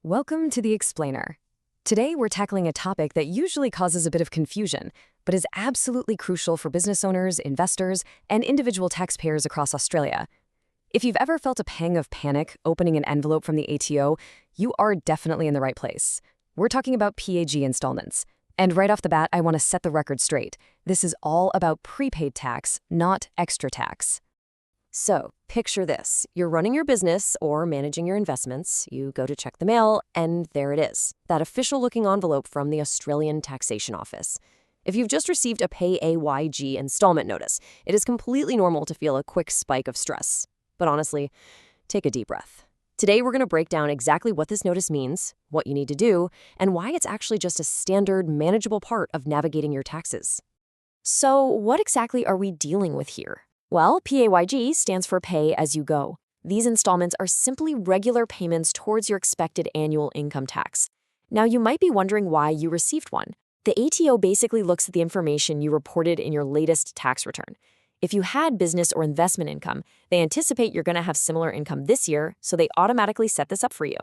Welcome to the Explainer. Today we're tackling a topic that usually causes a bit of confusion, but is absolutely crucial for business owners, investors, and individual taxpayers across Australia. If you've ever felt a pang of panic opening an envelope from the ATO, you are definitely in the right place. We're talking about PAYG Instalments. And right off the bat, I want to set the record straight. This is all about prepaid tax, not extra tax. So, picture this. You're running your business or managing your investments. You go to check the mail, and there it is, that official-looking envelope from the Australian Taxation Office. If you've just received a PAYG installment notice, it is completely normal to feel a quick spike of stress. But honestly, take a deep breath. Today, we're going to break down exactly what this notice means, what you need to do, and why it's actually just a standard, manageable part of navigating your taxes. So, what exactly are we dealing with here? Well, PAYG stands for Pay As You Go. These installments are simply regular payments towards your expected annual income tax. Now, you might be wondering why you received one. The ATO basically looks at the information you reported in your latest tax return. If you had business or investment income, they anticipate you're going to have similar income this year, so they automatically set this up for you.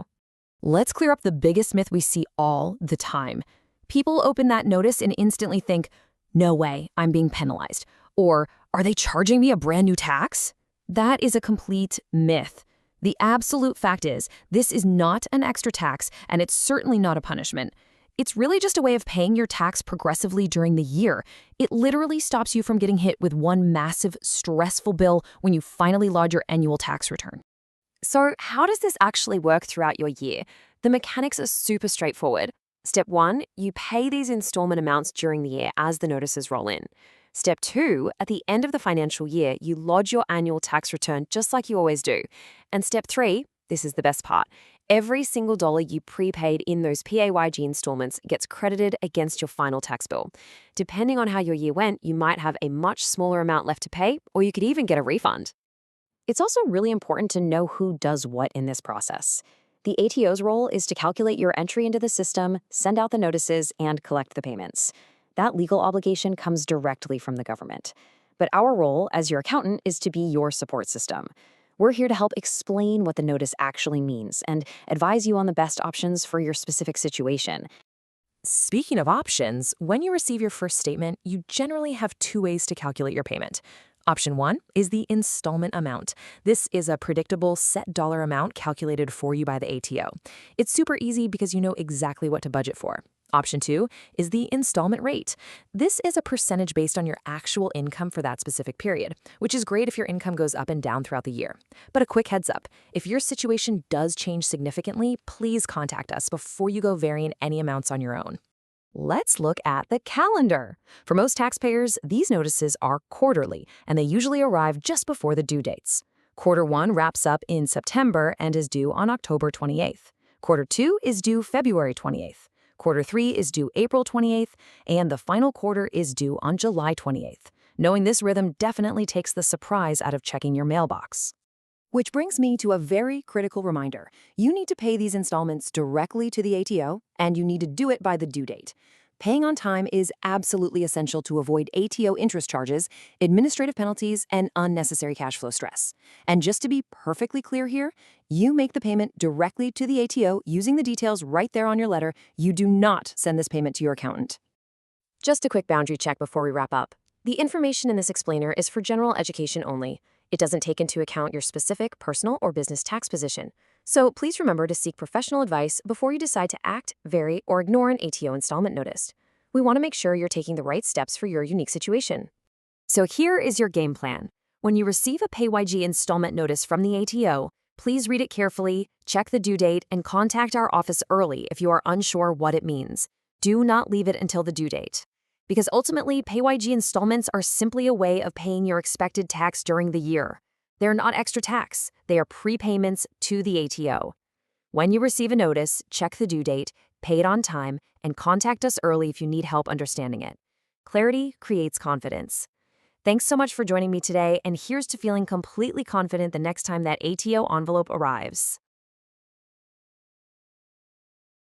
Let's clear up the biggest myth we see all the time. People open that notice and instantly think, "No way, I'm being penalized." Or, "Are they charging me a brand new tax?" That is a complete myth. The absolute fact is, this is not an extra tax, and it's certainly not a punishment. It's really just a way of paying your tax progressively during the year. It literally stops you from getting hit with one massive, stressful bill when you finally lodge your annual tax return. So, how does this actually work throughout your year? The mechanics are super straightforward. Step 1, you pay these installment amounts during the year as the notices roll in. Step 2, at the end of the financial year, you lodge your annual tax return just like you always do. And step 3, this is the best part, every single dollar you prepaid in those PAYG installments gets credited against your final tax bill. Depending on how your year went, you might have a much smaller amount left to pay, or you could even get a refund. It's also really important to know who does what in this process. The ATO's role is to calculate your entry into the system, send out the notices, and collect the payments. That legal obligation comes directly from the government. But our role as your accountant is to be your support system. We're here to help explain what the notice actually means and advise you on the best options for your specific situation. Speaking of options, when you receive your first statement, you generally have two ways to calculate your payment. Option 1 is the installment amount. This is a predictable set dollar amount calculated for you by the ATO. It's super easy because you know exactly what to budget for. Option 2 is the installment rate. This is a percentage based on your actual income for that specific period, which is great if your income goes up and down throughout the year. But a quick heads up, if your situation does change significantly, please contact us before you go varying any amounts on your own. Let's look at the calendar. For most taxpayers, these notices are quarterly, and they usually arrive just before the due dates. Quarter 1 wraps up in September and is due on October 28th. Quarter 2 is due February 28th. Quarter 3 is due April 28th, and the final quarter is due on July 28th. Knowing this rhythm definitely takes the surprise out of checking your mailbox. Which brings me to a very critical reminder. You need to pay these installments directly to the ATO, and you need to do it by the due date. Paying on time is absolutely essential to avoid ATO interest charges, administrative penalties, and unnecessary cash flow stress. And just to be perfectly clear here, you make the payment directly to the ATO using the details right there on your letter. You do not send this payment to your accountant. Just a quick boundary check before we wrap up. The information in this explainer is for general education only. It doesn't take into account your specific personal or business tax position. So please remember to seek professional advice before you decide to act, vary, or ignore an ATO installment notice. We want to make sure you're taking the right steps for your unique situation. So here is your game plan. When you receive a PAYG installment notice from the ATO, please read it carefully, check the due date, and contact our office early if you are unsure what it means. Do not leave it until the due date. Because ultimately, PAYG installments are simply a way of paying your expected tax during the year. They're not extra tax. They are prepayments to the ATO. When you receive a notice, check the due date, pay it on time, and contact us early if you need help understanding it. Clarity creates confidence. Thanks so much for joining me today, and here's to feeling completely confident the next time that ATO envelope arrives.